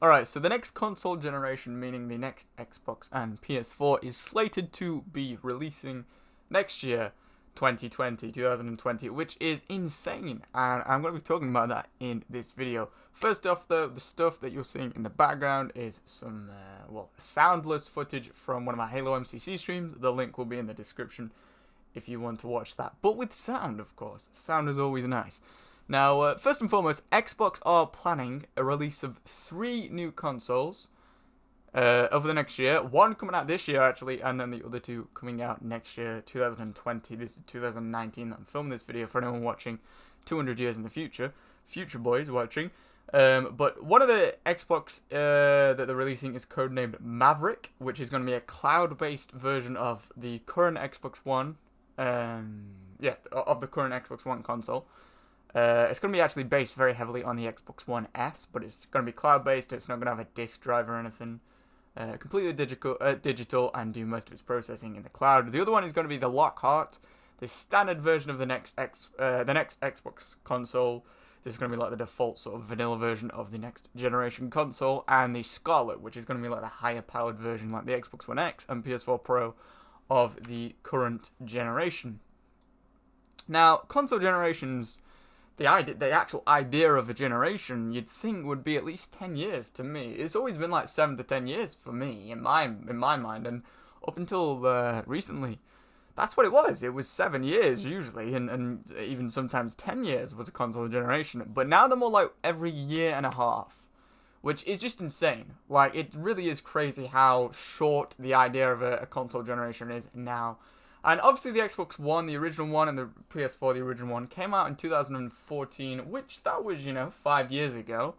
Alright, so the next console generation, meaning the next Xbox and PS4, is slated to be releasing next year, 2020, which is insane, and I'm going to be talking about that in this video. First off, though, the stuff that you're seeing in the background is some, soundless footage from one of my Halo MCC streams. The link will be in the description if you want to watch that, but with sound, of course. Sound is always nice. Now, first and foremost, Xbox are planning a release of 3 new consoles over the next year. One coming out this year, actually, and then the other 2 coming out next year, 2020. This is 2019 that I'm filming this video for anyone watching 200 years in the future. Future boys watching. But one of the Xbox that they're releasing is codenamed Maverick, which is going to be a cloud-based version of the current Xbox One. Of the current Xbox One console. It's going to be actually based very heavily on the Xbox One S, but it's going to be cloud-based. It's not going to have a disk drive or anything. Completely digital and do most of its processing in the cloud. The other one is going to be the Lockhart, the standard version of the next Xbox console. This is going to be like the default sort of vanilla version of the next generation console, and the Scarlett, which is going to be like the higher powered version, like the Xbox One X and PS4 Pro of the current generation. Now, console generations. The actual idea of a generation, you'd think would be at least 10 years to me. It's always been like 7 to 10 years for me, in my mind, and up until recently, that's what it was. It was 7 years usually, and even sometimes 10 years was a console generation. But now they're more like every year and a half, which is just insane. Like, it really is crazy how short the idea of a console generation is now. And obviously the Xbox One, the original one, and the PS4, the original one, came out in 2014, which that was, 5 years ago.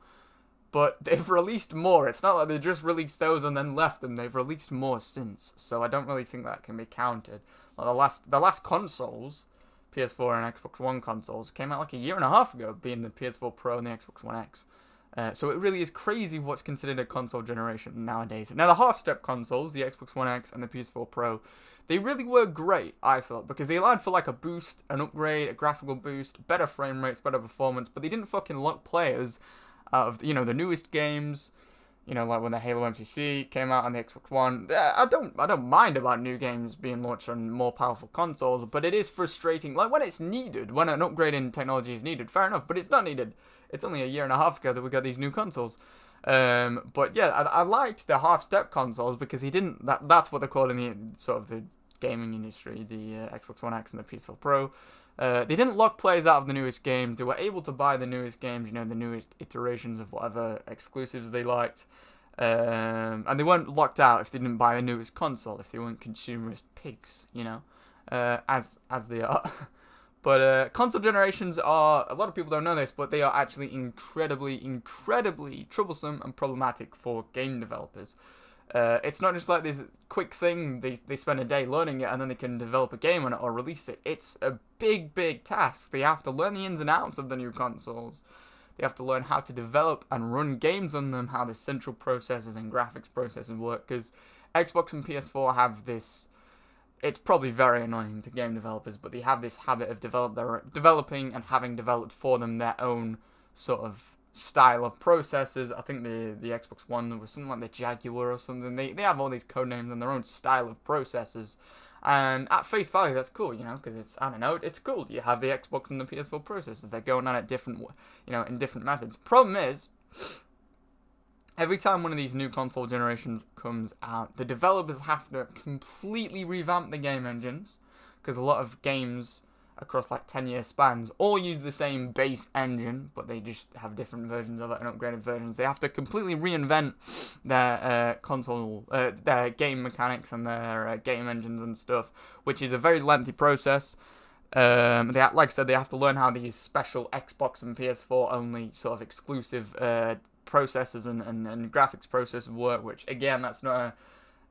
But they've released more. It's not like they just released those and then left them. They've released more since. So I don't really think that can be counted. Like the last consoles, PS4 and Xbox One consoles, came out like a year and a half ago, being the PS4 Pro and the Xbox One X. So it really is crazy what's considered a console generation nowadays. Now the half-step consoles, the Xbox One X and the PS4 Pro, they really were great, I thought, because they allowed for like a boost, an upgrade, a graphical boost, better frame rates, better performance, but they didn't fucking lock players out of, the newest games, like when the Halo MCC came out on the Xbox One. I don't mind about new games being launched on more powerful consoles, but it is frustrating, like when it's needed, when an upgrade in technology is needed, fair enough, but it's not needed. It's only a year and a half ago that we got these new consoles. But yeah, I liked the half-step consoles because he didn't. That's what they call in the sort of the gaming industry, the Xbox One X and the PS4 Pro. They didn't lock players out of the newest games. They were able to buy the newest games, the newest iterations of whatever exclusives they liked. And they weren't locked out if they didn't buy the newest console, if they weren't consumerist pigs, as they are. But console generations are, a lot of people don't know this, but they are actually incredibly troublesome and problematic for game developers. It's not just like this quick thing, they spend a day learning it and then they can develop a game on it or release it. It's a big task. They have to learn the ins and outs of the new consoles. They have to learn how to develop and run games on them, how the central processors and graphics processors work, because Xbox and PS4 have this. It's probably very annoying to game developers, but they have this habit of developing and having developed for them their own sort of style of processors. I think the Xbox One was something like the Jaguar or something. They have all these codenames and their own style of processors. And at face value, that's cool, because it's, I don't know, it's cool. You have the Xbox and the PS4 processors. They're going on at different, in different methods. Problem is, every time one of these new console generations comes out, the developers have to completely revamp the game engines, because a lot of games across like 10-year spans all use the same base engine, but they just have different versions of it and upgraded versions. They have to completely reinvent their their game mechanics and their game engines and stuff, which is a very lengthy process. Like I said, they have to learn how these special Xbox and PS4 only sort of exclusive processors and graphics processors work, which again, that's not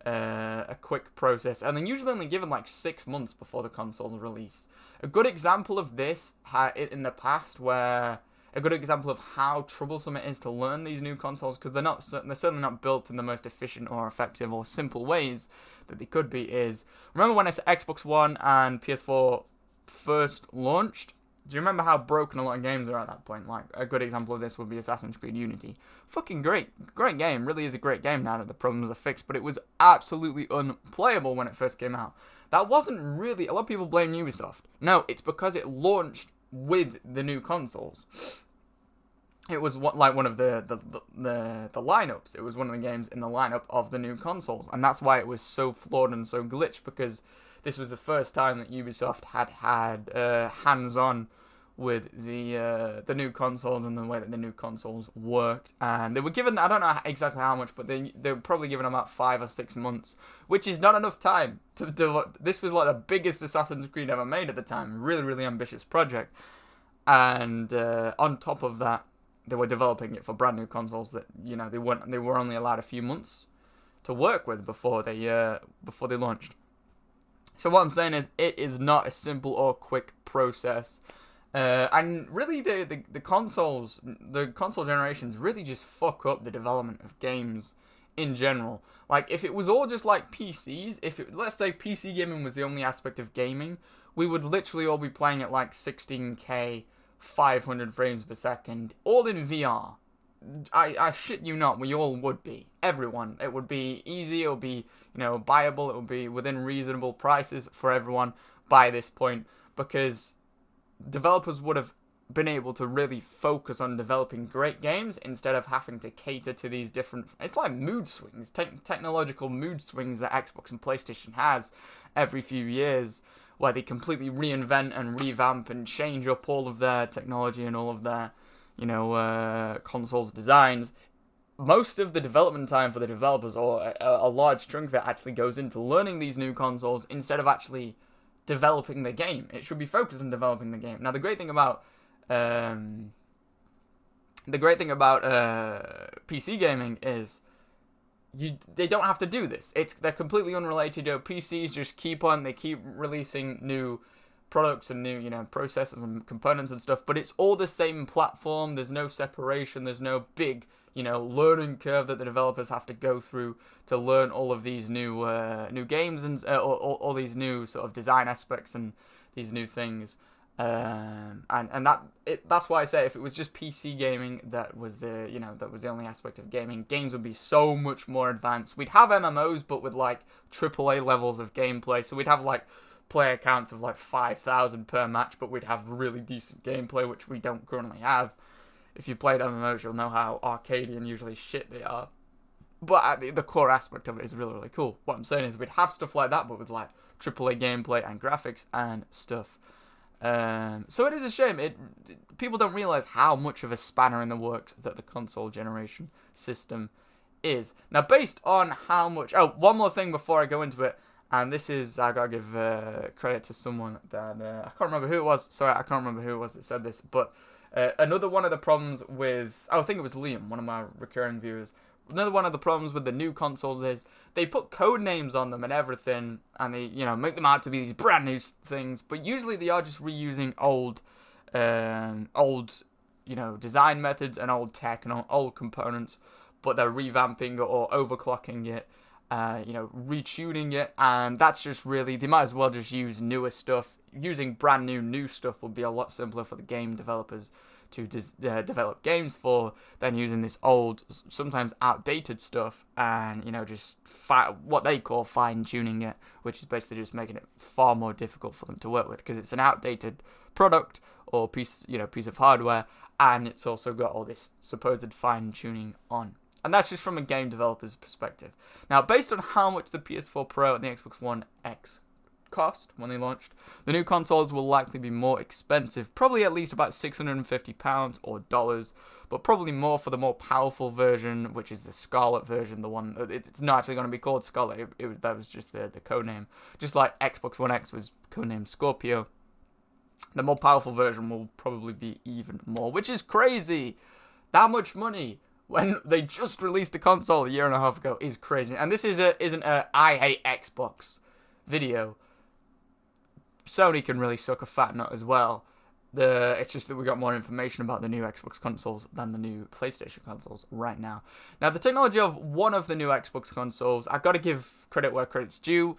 a quick process, and then usually only given like 6 months before the consoles release. A good example of this in the past, where a good example of how troublesome it is to learn these new consoles, because they're certainly not built in the most efficient or effective or simple ways that they could be, is remember when Xbox One and PS4 first launched, Do you remember how broken a lot of games are at that point? Like, a good example of this would be Assassin's Creed Unity. Fucking great game. Really is a great game now that the problems are fixed, but it was absolutely unplayable when it first came out. That wasn't really... A lot of people blame Ubisoft. No, it's because it launched with the new consoles. It was one of the lineups. It was one of the games in the lineup of the new consoles, and that's why it was so flawed and so glitched, because this was the first time that Ubisoft had hands-on with the new consoles and the way that the new consoles worked. And they were given, I don't know exactly how much, but they were probably given about 5 or 6 months, which is not enough time to do. This was like the biggest Assassin's Creed ever made at the time. Really, really ambitious project. And on top of that, they were developing it for brand new consoles that, you know, they were only allowed a few months to work with before they launched. So what I'm saying is, it is not a simple or quick process, and really the console generations really just fuck up the development of games in general. Like, if it was all just like PCs, let's say PC gaming was the only aspect of gaming, we would literally all be playing at like 16K, 500 frames per second, all in VR. I shit you not, we all would be. Everyone. It would be easy, it would be, you know, buyable, it would be within reasonable prices for everyone by this point, because developers would have been able to really focus on developing great games instead of having to cater to these different... It's like mood swings, technological mood swings that Xbox and PlayStation has every few years, where they completely reinvent and revamp and change up all of their technology and all of their, you know, consoles designs. Most of the development time for the developers, or a large chunk of it, actually goes into learning these new consoles instead of actually developing the game. It should be focused on developing the game. Now, the great thing about PC gaming is they don't have to do this. They're completely unrelated. You know, PCs just keep releasing new products and new, you know, processors and components and stuff, but it's all the same platform. There's no separation. There's no big, you know, learning curve that the developers have to go through to learn all of these new games and all these new sort of design aspects and these new things. That's why I say, if it was just PC gaming that was the only aspect of gaming, games would be so much more advanced. We'd have MMOs, but with like AAA levels of gameplay. So we'd have like player counts of like 5,000 per match, but we'd have really decent gameplay, which we don't currently have. If you played MMOs, you'll know how arcadey and usually shit they are. But the core aspect of it is really, really cool. What I'm saying is, we'd have stuff like that, but with like AAA gameplay and graphics and stuff. So it is a shame. People don't realize how much of a spanner in the works that the console generation system is. Now, based on how much... Oh, one more thing before I go into it. And this is... I gotta give credit to someone that... I can't remember who it was. Sorry, I can't remember who it was that said this. But another one of the problems with... Oh, I think it was Liam, one of my recurring viewers. Another one of the problems with the new consoles is they put code names on them and everything, and they, you know, make them out to be these brand new things, but usually they are just reusing old, you know, design methods and old tech and old components, but they're revamping or overclocking it, you know, retuning it, and that's just really, they might as well just use newer stuff. Using brand new stuff would be a lot simpler for the game developers to develop games for, than using this old, sometimes outdated stuff, and, you know, just what they call fine-tuning it, which is basically just making it far more difficult for them to work with, because it's an outdated product or piece of hardware, and it's also got all this supposed fine-tuning on. And that's just from a game developer's perspective. Now, based on how much the PS4 Pro and the Xbox One X cost when they launched, the new consoles will likely be more expensive, probably at least about £650 or dollars, but probably more for the more powerful version, which is the Scarlett version. The one, it's not actually going to be called Scarlett, that was just the code name, just like Xbox One X was codenamed Scorpio. The more powerful version will probably be even more, which is crazy. That much money when they just released a console a year and a half ago is crazy. And this isn't a I hate Xbox video. Sony can really suck a fat nut as well. It's just that we got more information about the new Xbox consoles than the new PlayStation consoles right now. Now, the technology of one of the new Xbox consoles, I've got to give credit where credit's due.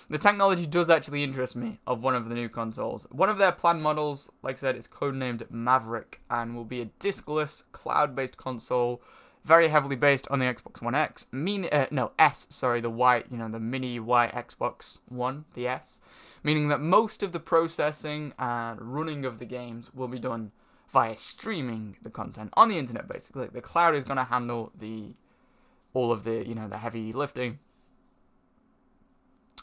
The technology does actually interest me of one of the new consoles. One of their planned models, like I said, is codenamed Maverick and will be a diskless, cloud-based console, very heavily based on the Xbox One X. The white, the mini white Xbox One, the S. Meaning that most of the processing and running of the games will be done via streaming the content on the internet, basically. The cloud is going to handle all of the heavy lifting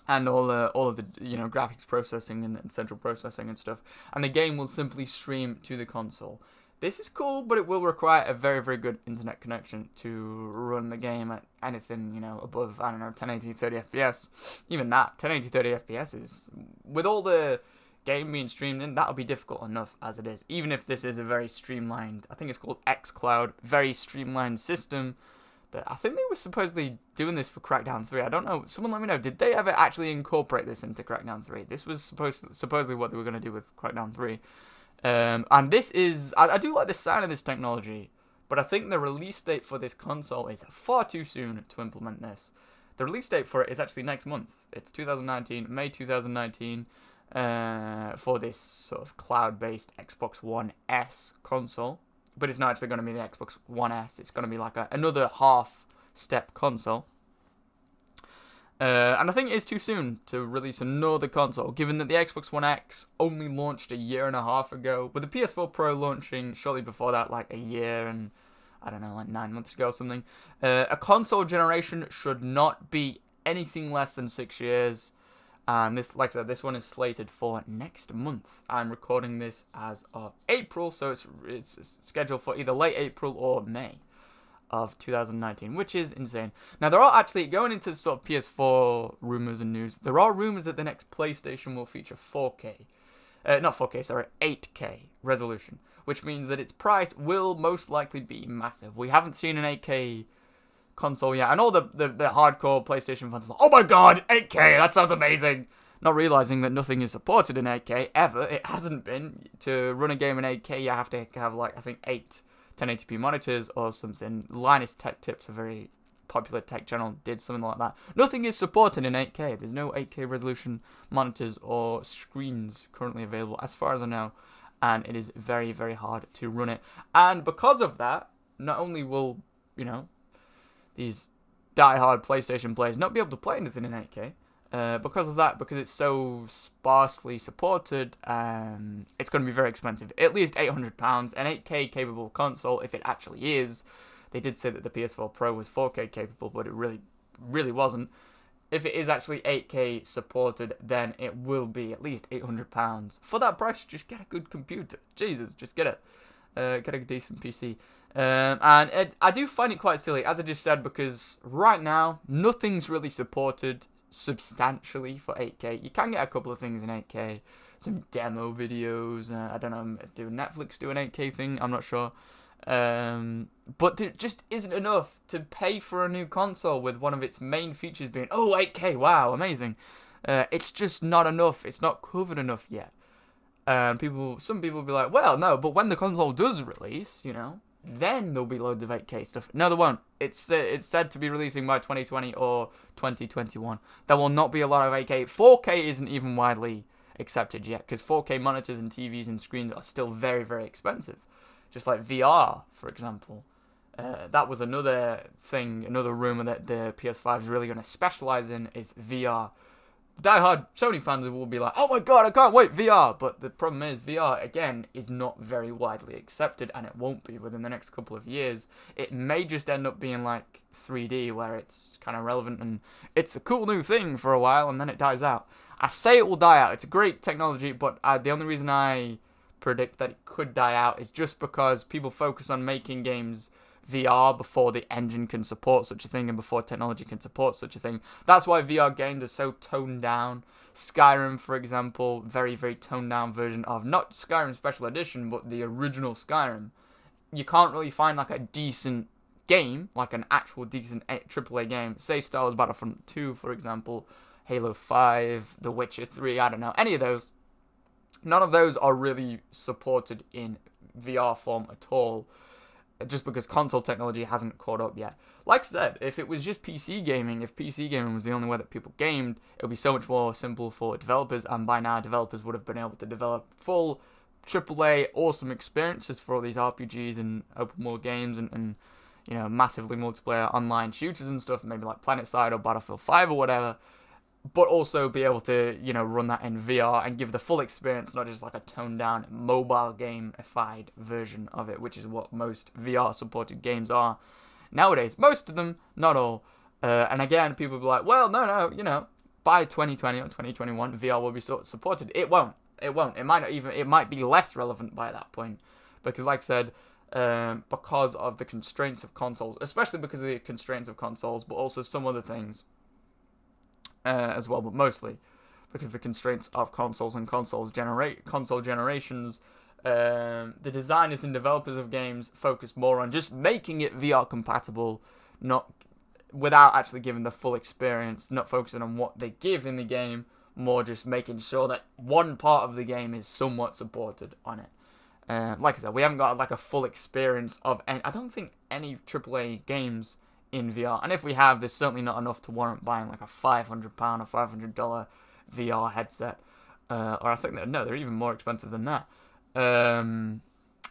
and all of the graphics processing and central processing and stuff, and the game will simply stream to the console. This is cool, but it will require a very, very good internet connection to run the game at anything, above, 1080, 30 FPS. Even that, 1080, 30 FPS is, with all the game being streamed in, that'll be difficult enough as it is. Even if this is a very streamlined, I think it's called xCloud, very streamlined system. That I think they were supposedly doing this for Crackdown 3. I don't know. Someone let me know. Did they ever actually incorporate this into Crackdown 3? This was supposedly what they were going to do with Crackdown 3. And this is, I do like the sound of this technology, but I think the release date for this console is far too soon to implement this. The release date for it is actually next month. It's 2019, May 2019, for this sort of cloud-based Xbox One S console. But it's not actually going to be the Xbox One S. It's going to be like another half-step console. And I think it is too soon to release another console, given that the Xbox One X only launched a year and a half ago, with the PS4 Pro launching shortly before that, like a year and, 9 months ago or something. A console generation should not be anything less than 6 years, and this, like I said, this one is slated for next month. I'm recording this as of April, so it's scheduled for either late April or May of 2019, which is insane. Now, there are actually, going into sort of PS4 rumors and news, there are rumors that the next PlayStation will feature 8K resolution, which means that its price will most likely be massive. We haven't seen an 8K console yet, and all the hardcore PlayStation fans are like, oh my god, 8K, that sounds amazing! Not realizing that nothing is supported in 8K, ever. It hasn't been. To run a game in 8K, you have to have, like, I think 8 1080p monitors or something. Linus Tech Tips, a very popular tech channel, did something like that. Nothing is supported in 8K. There's no 8K resolution monitors or screens currently available, as far as I know, and it is very, very hard to run it. And because of that, not only will, these die-hard PlayStation players not be able to play anything in 8K, because of that, because it's so sparsely supported, it's going to be very expensive. At least £800. An 8K capable console, if it actually is. They did say that the PS4 Pro was 4K capable, but it really, really wasn't. If it is actually 8K supported, then it will be at least £800. For that price, just get a good computer. Jesus, just get it. Get a decent PC. I do find it quite silly, as I just said, because right now, nothing's really supported substantially for 8K. You can get a couple of things in 8K, some demo videos. I don't know, do Netflix do an 8K thing? I'm not sure. But there just isn't enough to pay for a new console with one of its main features being, 8K, wow, amazing. It's just not enough. It's not covered enough yet. Some people will be like, well, no, but when the console does release, then there'll be loads of 8K stuff. No, there won't. It's said to be releasing by 2020 or 2021. There will not be a lot of 8K. 4K isn't even widely accepted yet, because 4K monitors and TVs and screens are still very, very expensive. Just like VR, for example. That was another thing, another rumor that the PS5 is really going to specialize in, is VR. Die-hard Sony fans will be like, oh my god, I can't wait, VR! But the problem is, VR, again, is not very widely accepted, and it won't be within the next couple of years. It may just end up being like 3D, where it's kind of relevant, and it's a cool new thing for a while, and then it dies out. I say it will die out. It's a great technology, but the only reason I predict that it could die out is just because people focus on making games VR before the engine can support such a thing and before technology can support such a thing. That's why VR games are so toned down. Skyrim, for example, very, very toned down version of not Skyrim Special Edition, but the original Skyrim. You can't really find like a decent game, like an actual decent AAA game. Say Star Wars Battlefront 2, for example, Halo 5, The Witcher 3, I don't know, any of those. None of those are really supported in VR form at all, just because console technology hasn't caught up yet. Like I said, if it was just PC gaming, if PC gaming was the only way that people gamed, it would be so much more simple for developers, and by now developers would have been able to develop full AAA awesome experiences for all these RPGs and open world games and massively multiplayer online shooters and stuff, maybe like PlanetSide or Battlefield 5 or whatever, but also be able to, run that in VR and give the full experience, not just like a toned down mobile game-ified version of it, which is what most VR supported games are nowadays. Most of them, not all. And again, people will be like, well, no, by 2020 or 2021, VR will be supported. It won't. It might not even, it might be less relevant by that point. Because like I said, because of the constraints of consoles, especially because of the constraints of consoles, but also some other things as well, but mostly because of the constraints of consoles and console generations. The designers and developers of games focus more on just making it VR compatible, not without actually giving the full experience, not focusing on what they give in the game, more just making sure that one part of the game is somewhat supported on it. Like I said, we haven't got like a full experience of I don't think any AAA games in VR, and if we have, there's certainly not enough to warrant buying like a £500 or $500 VR headset, or I think they're even more expensive than that.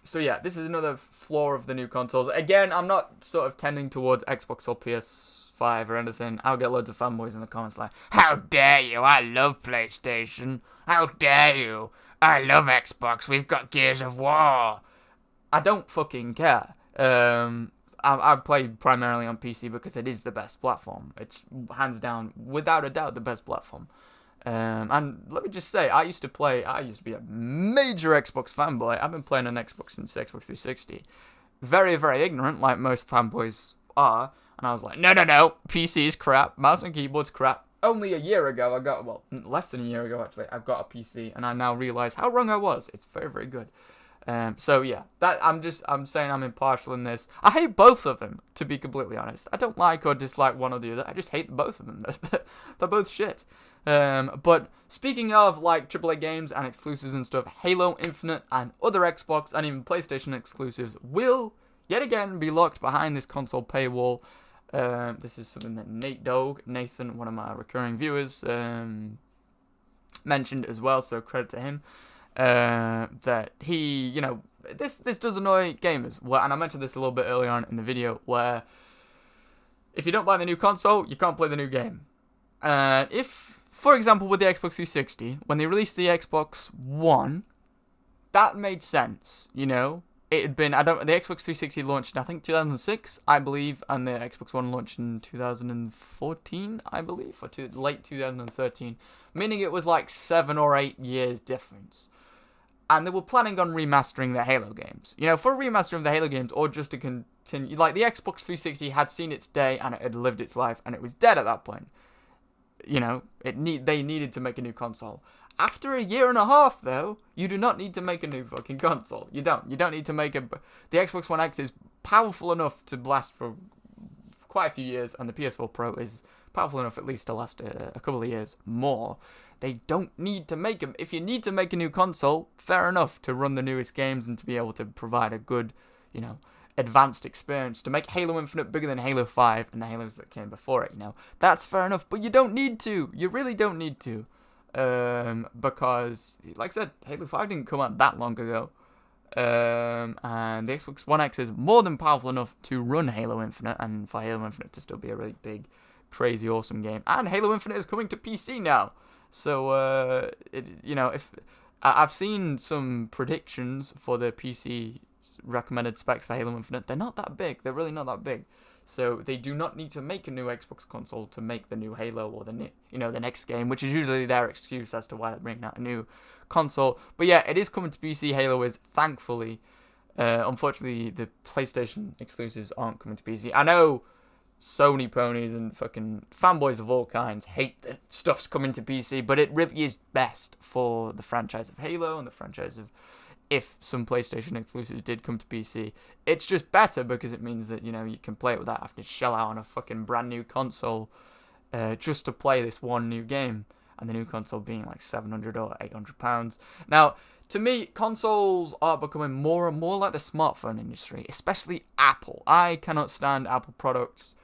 So yeah, this is another flaw of the new consoles. Again, I'm not sort of tending towards Xbox or PS5 or anything. I'll get loads of fanboys in the comments like, how dare you, I love PlayStation, how dare you, I love Xbox, we've got Gears of War. I don't fucking care. I play primarily on PC because it is the best platform. It's hands down, without a doubt, the best platform. And let me just say, I used to be a major Xbox fanboy. I've been playing on Xbox since Xbox 360. Very, very ignorant, like most fanboys are. And I was like, no, PC is crap, mouse and keyboard's crap. Only a year ago, less than a year ago actually, I got a PC, and I now realize how wrong I was. It's very, very good. So yeah, I'm saying I'm impartial in this. I hate both of them, to be completely honest. I don't like or dislike one or the other. I just hate both of them. They're both shit. But speaking of like AAA games and exclusives and stuff, Halo Infinite and other Xbox and even PlayStation exclusives will yet again be locked behind this console paywall. This is something that Nathan, one of my recurring viewers, mentioned as well, so credit to him. That he, this does annoy gamers. And I mentioned this a little bit earlier on in the video, where if you don't buy the new console, you can't play the new game. If, for example, with the Xbox 360, when they released the Xbox One, that made sense, It had been, the Xbox 360 launched in, I think, 2006, I believe, and the Xbox One launched in 2014, I believe, or late 2013, meaning it was like 7 or 8 years difference. And they were planning on remastering the Halo games. For a remaster of the Halo games, or just to continue, like the Xbox 360 had seen its day and it had lived its life, and it was dead at that point. They needed to make a new console. After a year and a half, though, you do not need to make a new fucking console. You don't need to make the Xbox One X is powerful enough to last for quite a few years, and the PS4 Pro is powerful enough at least to last a couple of years more. They don't need to make them. If you need to make a new console, fair enough, to run the newest games and to be able to provide a good, advanced experience, to make Halo Infinite bigger than Halo 5 and the Halos that came before it, That's fair enough, but you don't need to. You really don't need to. Because, like I said, Halo 5 didn't come out that long ago. And the Xbox One X is more than powerful enough to run Halo Infinite, and for Halo Infinite to still be a really big, crazy, awesome game. And Halo Infinite is coming to PC now. So, if I've seen some predictions for the PC recommended specs for Halo Infinite, they're not that big. They're really not that big. So they do not need to make a new Xbox console to make the new Halo or the next game, which is usually their excuse as to why they're bringing out a new console. But yeah, it is coming to PC. Halo is, thankfully. Unfortunately, the PlayStation exclusives aren't coming to PC. I know Sony ponies and fucking fanboys of all kinds hate that stuff's coming to PC, but it really is best for the franchise of Halo and the franchise of, if some PlayStation exclusives did come to PC, it's just better because it means that, you can play it without having to shell out on a fucking brand new console just to play this one new game. and the new console being like £700 or £800. Now, to me, consoles are becoming more and more like the smartphone industry, especially Apple. I cannot stand Apple products.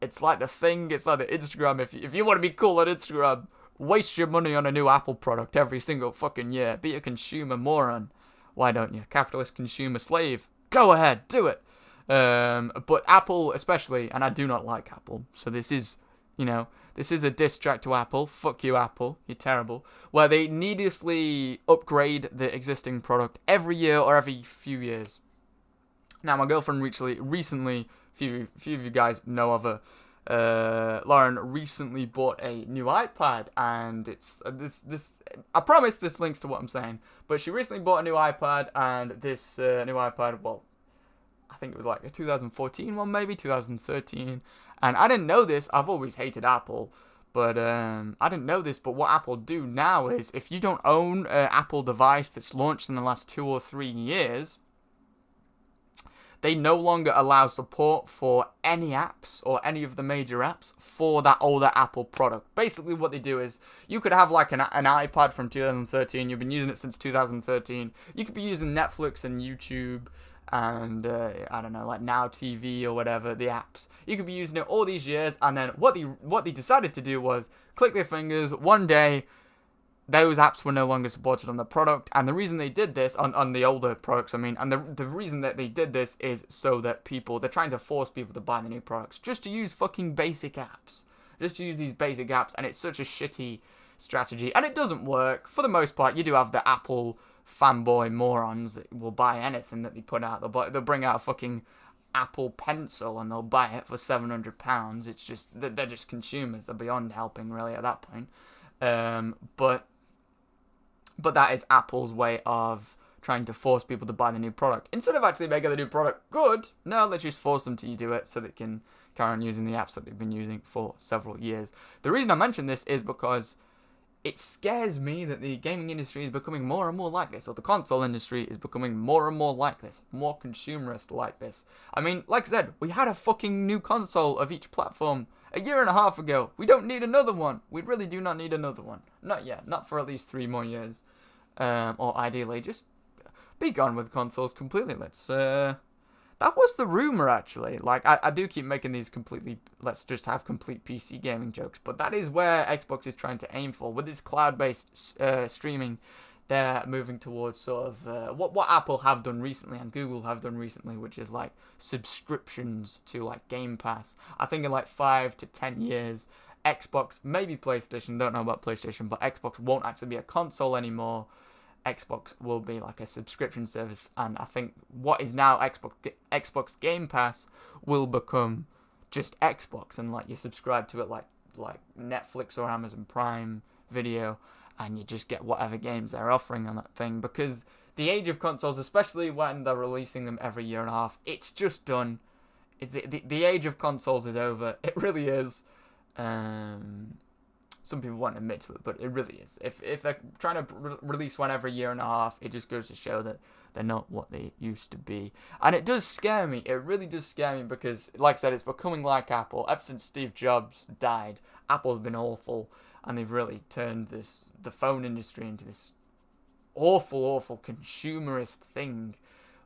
It's like the thing, it's like the Instagram. If you want to be cool on Instagram, waste your money on a new Apple product every single fucking year. Be a consumer moron. Why don't you? Capitalist consumer slave. Go ahead, do it. But Apple especially, and I do not like Apple, so this is a diss track to Apple. Fuck you, Apple. You're terrible. Where they needlessly upgrade the existing product every year or every few years. Now, my girlfriend recently, few of you guys know of her. Lauren recently bought a new iPad, and it's this. I promise this links to what I'm saying. But she recently bought a new iPad, and this new iPad, well, I think it was like a 2014 one, maybe 2013. And I didn't know this. I've always hated Apple, but I didn't know this. But what Apple do now is, if you don't own an Apple device that's launched in the last 2 or 3 years, they no longer allow support for any apps or any of the major apps for that older Apple product. Basically, what they do is, you could have like an iPad from 2013. You've been using it since 2013. You could be using Netflix and YouTube and I don't know, like Now TV or whatever, the apps. You could be using it all these years, and then what they decided to do was click their fingers. One day, those apps were no longer supported on the product, and the reason they did this on the older products, and the reason that they did this is so that they're trying to force people to buy the new products just to use fucking basic apps, just to use these basic apps, and it's such a shitty strategy, and it doesn't work. For the most part, you do have the Apple fanboy morons that will buy anything that they put out. They'll bring out a fucking Apple Pencil and they'll buy it for £700. It's just, they're just consumers. They're beyond helping, really, at that point. But that is Apple's way of trying to force people to buy the new product. Instead of actually making the new product good, no, let's just force them to do it so they can carry on using the apps that they've been using for several years. The reason I mention this is because it scares me that the gaming industry is becoming more and more like this, or the console industry is becoming more and more like this, more consumerist like this. I mean, like I said, we had a fucking new console of each platform a year and a half ago. We don't need another one. We really do not need another one. Not yet. Not for at least 3 more years. Or ideally, just be gone with consoles completely. That was the rumor, actually. Like, I do keep making these completely, let's just have complete PC gaming jokes, but that is where Xbox is trying to aim for. With this cloud-based streaming, they're moving towards sort of what Apple have done recently and Google have done recently, which is like subscriptions to like Game Pass. I think in like 5 to 10 years, Xbox, maybe PlayStation, don't know about PlayStation, but Xbox won't actually be a console anymore. Xbox will be like a subscription service, and I think what is now Xbox Game Pass will become just Xbox, and like you subscribe to it like Netflix or Amazon Prime Video, and you just get whatever games they're offering on that thing. Because the age of consoles, especially when they're releasing them every year and a half, it's just done. The age of consoles is over. It really is. Some people won't admit to it, but it really is. If they're trying to release one every year and a half, it just goes to show that they're not what they used to be. And it does scare me. It really does scare me because, like I said, it's becoming like Apple. Ever since Steve Jobs died, Apple's been awful, and they've really turned the phone industry into this awful consumerist thing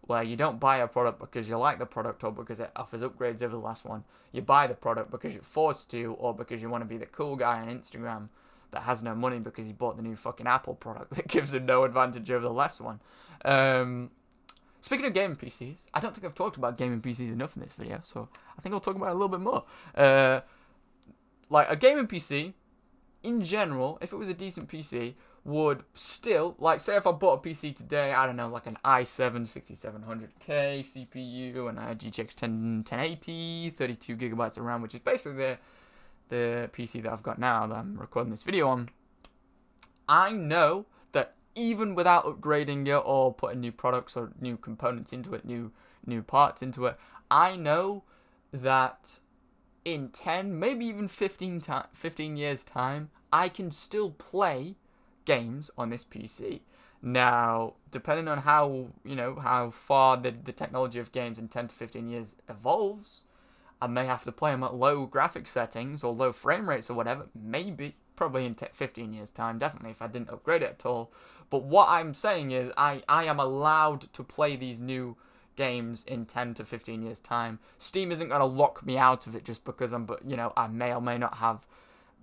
where you don't buy a product because you like the product or because it offers upgrades over the last one. You buy the product because you're forced to, or because you want to be the cool guy on Instagram that has no money because he bought the new fucking Apple product that gives him no advantage over the last one. Speaking of gaming PCs, I don't think I've talked about gaming PCs enough in this video, so I think I'll talk about it a little bit more. Like, a gaming PC, in general, if it was a decent PC, would still, like, say if I bought a PC today, I don't know, like an i7 6700K CPU and a GTX 1080, 32 gigabytes of RAM, which is basically the PC that I've got now that I'm recording this video on. I know that even without upgrading it or putting new products or new components into it, new parts into it, I know that in 10, maybe even 15 years time, I can still play games on this PC. Now, depending on how far the technology of games in 10 to 15 years evolves, I may have to play them at low graphic settings or low frame rates or whatever. Maybe. probably in 15 years' time, definitely if I didn't upgrade it at all. But what I'm saying is I am allowed to play these new games in 10 to 15 years' time. Steam isn't going to lock me out of it just because I may or may not have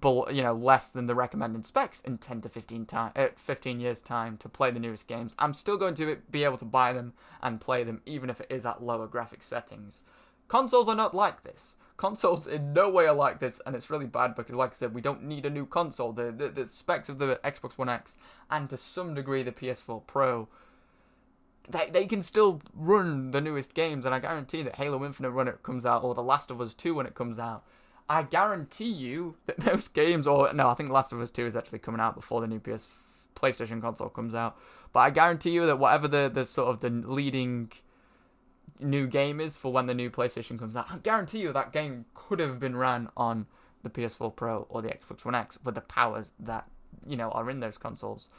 less than the recommended specs in 10 to 15 years' time to play the newest games. I'm still going to be able to buy them and play them, even if it is at lower graphic settings. Consoles are not like this. Consoles in no way are like this, and it's really bad because, like I said, we don't need a new console. The specs of the Xbox One X and to some degree the PS4 Pro, they can still run the newest games, and I guarantee that Halo Infinite when it comes out, or The Last of Us 2 when it comes out, I guarantee you that those games, I think The Last of Us 2 is actually coming out before the new PlayStation console comes out, but I guarantee you that whatever the sort of the leading new game is for when the new PlayStation comes out, I guarantee you that game could have been ran on the PS4 Pro or the Xbox One X with the powers that, are in those consoles.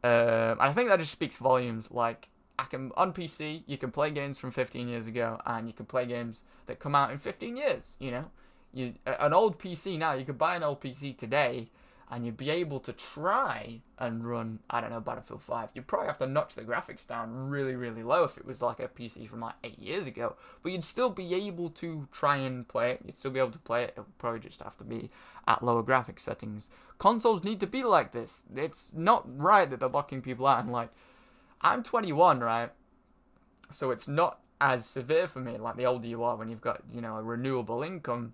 And I think that just speaks volumes. Like, on PC, you can play games from 15 years ago, and you can play games that come out in 15 years, an old PC now, you could buy an old PC today, and you'd be able to try and run, I don't know, Battlefield 5. You'd probably have to notch the graphics down really, really low if it was like a PC from like 8 years ago. But you'd still be able to try and play it. You'd still be able to play it. It would probably just have to be at lower graphics settings. Consoles need to be like this. It's not right that they're locking people out. And like, I'm 21, right? So it's not as severe for me. Like the older you are, when you've got, a renewable income,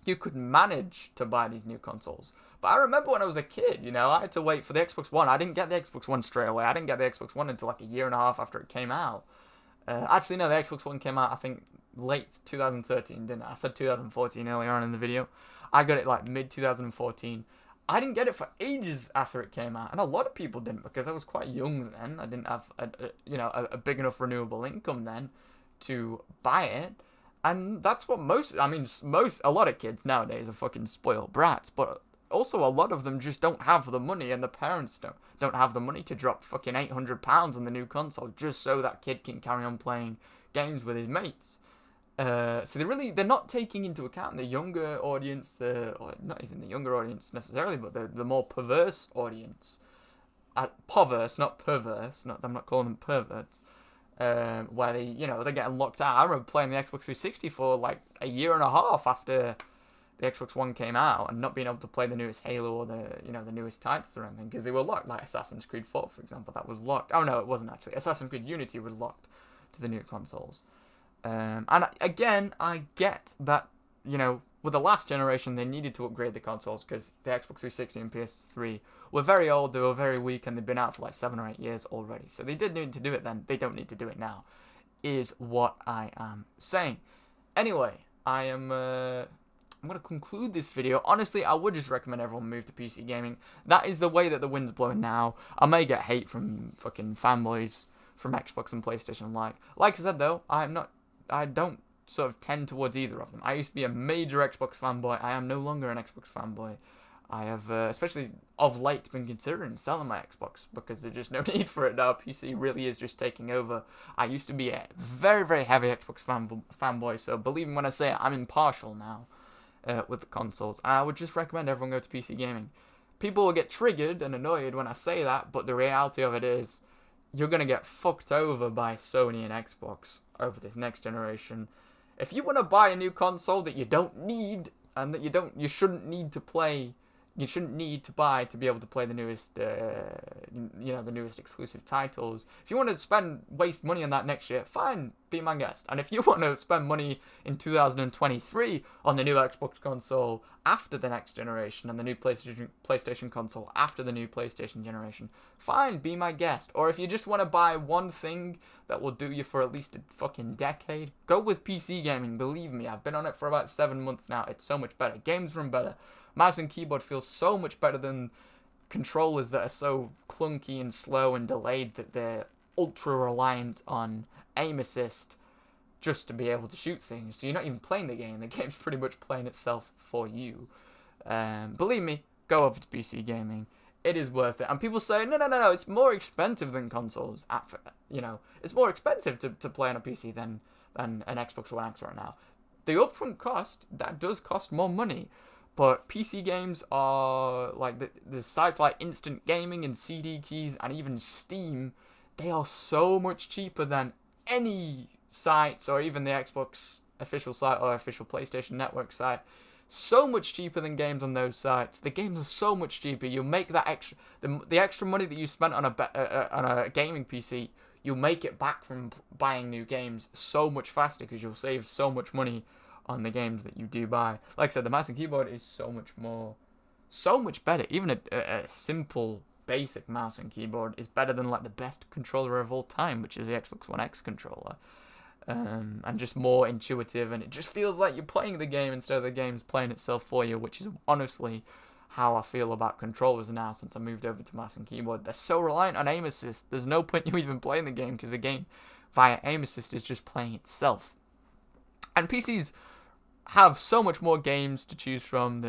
you could manage to buy these new consoles. But I remember when I was a kid, I had to wait for the Xbox One. I didn't get the Xbox One straight away. I didn't get the Xbox One until like a year and a half after it came out. Actually, no, the Xbox One came out, I think, late 2013, didn't I? I said 2014 earlier on in the video. I got it like mid-2014. I didn't get it for ages after it came out. And a lot of people didn't because I was quite young then. I didn't have a big enough renewable income then to buy it. And that's what a lot of kids nowadays are fucking spoiled brats, but also a lot of them just don't have the money, and the parents don't have the money to drop fucking £800 on the new console just so that kid can carry on playing games with his mates. So they're not taking into account the younger audience, or not even the younger audience necessarily, but the more perverse audience. Perverse, not perverse. I'm not calling them perverts. Where they're getting locked out. I remember playing the Xbox 360 for like a year and a half after the Xbox One came out, and not being able to play the newest Halo or the newest titles or anything because they were locked. Like Assassin's Creed 4, for example, that was locked. Oh no, it wasn't actually. Assassin's Creed Unity was locked to the new consoles. And again, I get that with the last generation they needed to upgrade the consoles because the Xbox 360 and PS3 were very old, they were very weak, and they've been out for like 7 or 8 years already. So they did need to do it then. They don't need to do it now, is what I am saying. Anyway, I'm going to conclude this video. Honestly, I would just recommend everyone move to PC gaming. That is the way that the wind's blowing now. I may get hate from fucking fanboys from Xbox and PlayStation alike. Like I said though, I don't sort of tend towards either of them. I used to be a major Xbox fanboy. I am no longer an Xbox fanboy. I have, especially of late, been considering selling my Xbox because there's just no need for it now. PC really is just taking over. I used to be a very, very heavy Xbox fanboy, so believe me when I say it, I'm impartial now with the consoles. And I would just recommend everyone go to PC gaming. People will get triggered and annoyed when I say that, but the reality of it is you're going to get fucked over by Sony and Xbox over this next generation. If you want to buy a new console that you don't need and that you shouldn't need to buy to be able to play the newest, the newest exclusive titles. If you want to waste money on that next year, fine, be my guest. And if you want to spend money in 2023 on the new Xbox console after the next generation and the new PlayStation console after the new PlayStation generation, fine, be my guest. Or if you just want to buy one thing that will do you for at least a fucking decade, go with PC gaming. Believe me, I've been on it for about 7 months now. It's so much better. Games run better. Mouse and keyboard feels so much better than controllers that are so clunky and slow and delayed that they're ultra reliant on aim assist just to be able to shoot things. So you're not even playing the game. The game's pretty much playing itself for you. Believe me, go over to PC gaming. It is worth it. And people say, no, it's more expensive than consoles. It's more expensive to play on a PC than an Xbox One X right now. The upfront cost, that does cost more money. But PC games are like the sites like Instant Gaming and CD Keys and even Steam. They are so much cheaper than any sites or even the Xbox official site or official PlayStation Network site. So much cheaper than games on those sites. The games are so much cheaper. You'll make that extra the extra money that you spent on a gaming PC. You'll make it back from buying new games so much faster because you'll save so much money on the games that you do buy. Like I said, the mouse and keyboard is so much better. Even a simple, basic mouse and keyboard is better than like the best controller of all time, which is the Xbox One X controller. And just more intuitive, and it just feels like you're playing the game instead of the game's playing itself for you, which is honestly how I feel about controllers now since I moved over to mouse and keyboard. They're so reliant on aim assist, there's no point you even playing the game because the game via aim assist is just playing itself. And PCs have so much more games to choose from.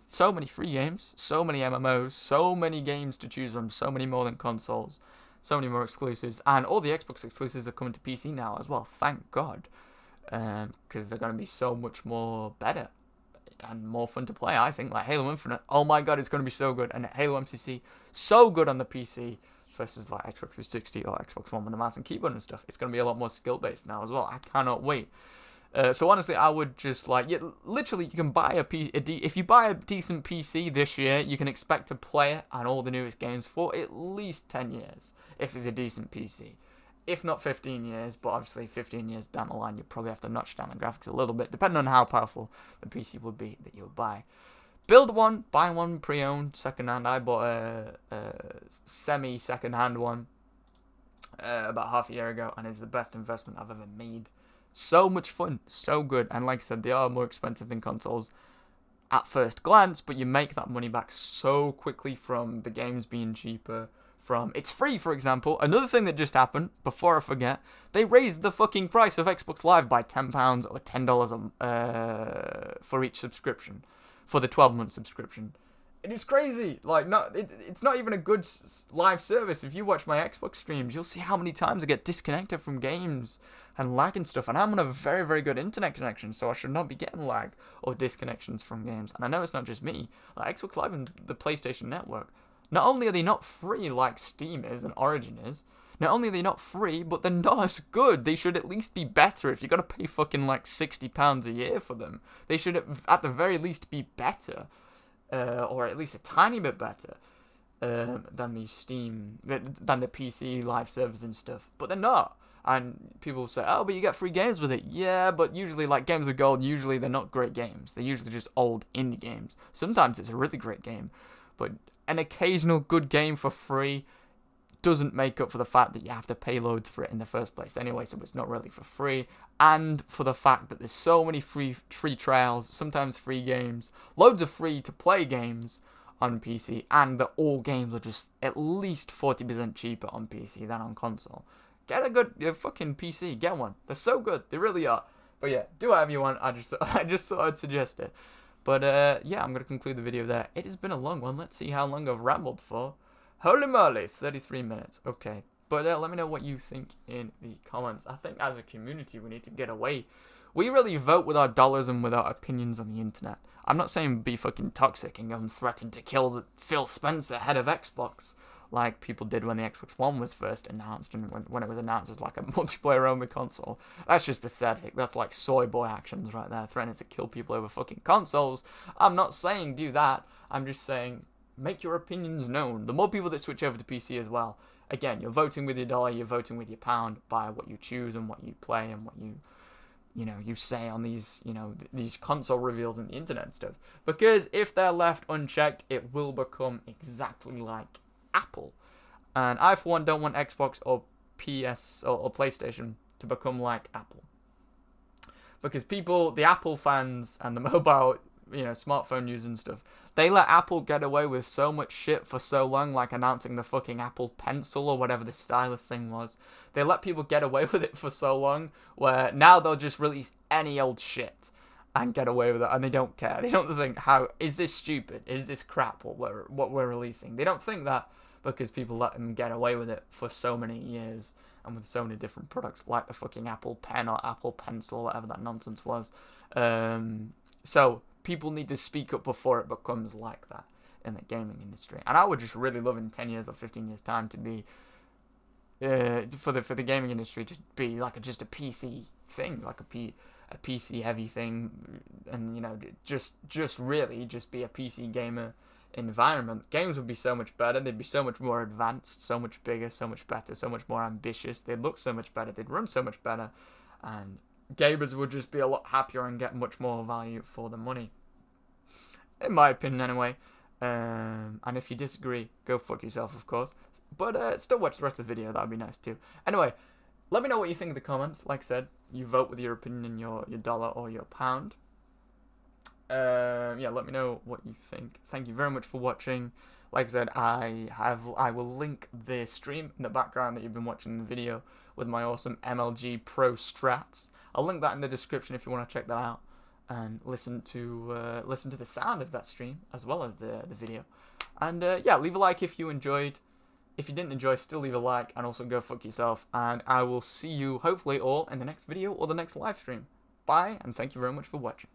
So many free games, so many MMOs, so many games to choose from, so many more than consoles, so many more exclusives, and all the Xbox exclusives are coming to PC now as well, thank God, because they're going to be so much more better and more fun to play, I think. Like Halo Infinite, oh my God, it's going to be so good, and Halo MCC, so good on the PC, versus like Xbox 360 or Xbox One with the mouse and keyboard and stuff. It's going to be a lot more skill-based now as well. I cannot wait. So honestly, I would just literally, you can buy if you buy a decent PC this year, you can expect to play it and all the newest games for at least 10 years, if it's a decent PC. If not 15 years, but obviously 15 years down the line, you probably have to notch down the graphics a little bit, depending on how powerful the PC would be that you would buy. Build one, buy one pre-owned, second-hand. I bought a semi-second-hand one about half a year ago, and it's the best investment I've ever made. So much fun, so good, and like I said, they are more expensive than consoles at first glance, but you make that money back so quickly from the games being cheaper, from it's free, for example. Another thing that just happened, before I forget, they raised the fucking price of Xbox Live by £10 or $10 for each subscription, for the 12-month subscription. It is crazy. Like, it's not even a good live service. If you watch my Xbox streams, you'll see how many times I get disconnected from games and lag and stuff. And I'm on a very, very good internet connection, so I should not be getting lag or disconnections from games. And I know it's not just me. Like, Xbox Live and the PlayStation Network, not only are they not free like Steam is and Origin is, not only are they not free, but they're not as good. They should at least be better. If you got to pay fucking like £60 a year for them, they should at the very least be better. Or at least a tiny bit better than the PC live servers and stuff. But they're not. And people say, oh, but you get free games with it. Yeah, but usually, like Games of Gold, usually they're not great games. They're usually just old indie games. Sometimes it's a really great game. But an occasional good game for free doesn't make up for the fact that you have to pay loads for it in the first place anyway, so it's not really for free, and for the fact that there's so many free trials, sometimes free games, loads of free-to-play games on PC, and that all games are just at least 40% cheaper on PC than on console. Get a good fucking PC, get one. They're so good, they really are. But yeah, do whatever you want, I just thought I'd suggest it. But yeah, I'm going to conclude the video there. It has been a long one, let's see how long I've rambled for. Holy moly, 33 minutes. Okay. But let me know what you think in the comments. I think as a community, we need to get away. We really vote with our dollars and with our opinions on the internet. I'm not saying be fucking toxic and go and threaten to kill Phil Spencer, head of Xbox, like people did when the Xbox One was first announced and when it was announced as like a multiplayer-only console. That's just pathetic. That's like soy boy actions right there, threatening to kill people over fucking consoles. I'm not saying do that. I'm just saying make your opinions known. The more people that switch over to PC as well. Again, you're voting with your dollar, you're voting with your pound by what you choose and what you play and what you say on these, these console reveals and the internet and stuff. Because if they're left unchecked, it will become exactly like Apple. And I, for one, don't want Xbox or PS or PlayStation to become like Apple. Because people, the Apple fans and the mobile, smartphone users and stuff, they let Apple get away with so much shit for so long, like announcing the fucking Apple Pencil or whatever the stylus thing was. They let people get away with it for so long, where now they'll just release any old shit and get away with it, and they don't care. They don't think, how is this stupid? Is this crap what we're releasing? They don't think that because people let them get away with it for so many years and with so many different products, like the fucking Apple Pen or Apple Pencil, whatever that nonsense was. So people need to speak up before it becomes like that in the gaming industry. And I would just really love in 10 years or 15 years time to be for the gaming industry to be like just a PC thing, like a PC heavy thing, and you know, just really just be a PC gamer environment. Games would be so much better. They'd be so much more advanced, so much bigger, so much better, so much more ambitious. They'd look so much better. They'd run so much better, and gamers would just be a lot happier and get much more value for the money, in my opinion anyway. And if you disagree, go fuck yourself, of course. But still watch the rest of the video, that would be nice too. Anyway, let me know what you think in the comments. Like I said, you vote with your opinion, your dollar or your pound. Yeah, let me know what you think. Thank you very much for watching. Like I said, I will link the stream in the background that you've been watching the video with my awesome MLG Pro strats. I'll link that in the description if you want to check that out and listen to the sound of that stream as well as the video. And yeah, leave a like if you enjoyed. If you didn't enjoy, still leave a like, and also go fuck yourself. And I will see you hopefully all in the next video or the next live stream. Bye, and thank you very much for watching.